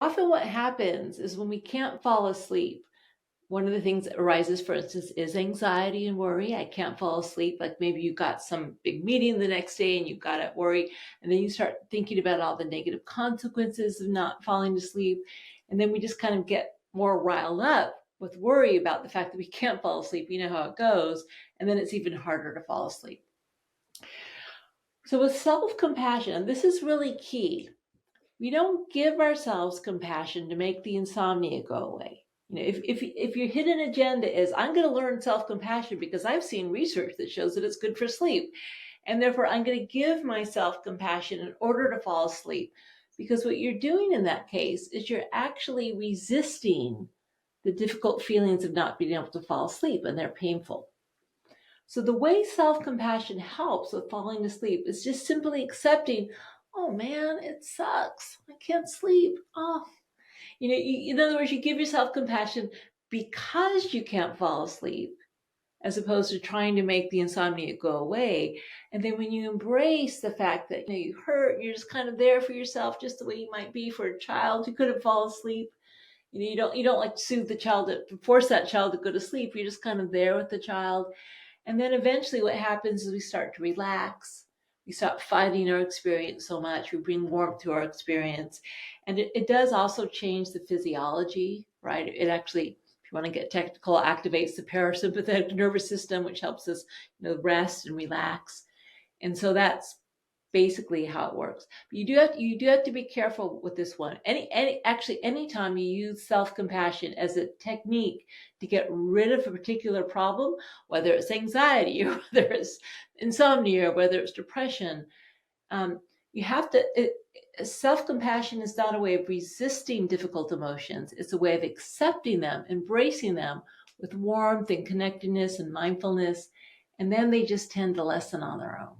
often what happens is when we can't fall asleep, one of the things that arises, for instance, is anxiety and worry. I can't fall asleep. Like maybe you got some big meeting the next day and you've got to worry. And then you start thinking about all the negative consequences of not falling asleep. And then we just kind of get more riled up with worry about the fact that we can't fall asleep. You know how it goes. And then it's even harder to fall asleep. So with self-compassion, and this is really key, we don't give ourselves compassion to make the insomnia go away. If your hidden agenda is, I'm going to learn self-compassion because I've seen research that shows that it's good for sleep, and therefore I'm going to give myself compassion in order to fall asleep, because what you're doing in that case is you're actually resisting the difficult feelings of not being able to fall asleep, and they're painful. So the way self-compassion helps with falling asleep is just simply accepting, oh man, it sucks. I can't sleep. Oh, in other words, you give yourself compassion because you can't fall asleep, as opposed to trying to make the insomnia go away. And then when you embrace the fact that you hurt, you're just kind of there for yourself, just the way you might be for a child who couldn't fall asleep. You don't like soothe the child to force that child to go to sleep. You're just kind of there with the child. And then eventually what happens is we start to relax. We stop fighting our experience so much. We bring warmth to our experience. And it does also change the physiology, right? It actually, if you want to get technical, activates the parasympathetic nervous system, which helps us, rest and relax. And so that's basically how it works. But you do have to be careful with this one. Anytime you use self-compassion as a technique to get rid of a particular problem, whether it's anxiety or whether it's insomnia or whether it's depression, you have to. Self-compassion is not a way of resisting difficult emotions. It's a way of accepting them, embracing them with warmth and connectedness and mindfulness, and then they just tend to lessen on their own.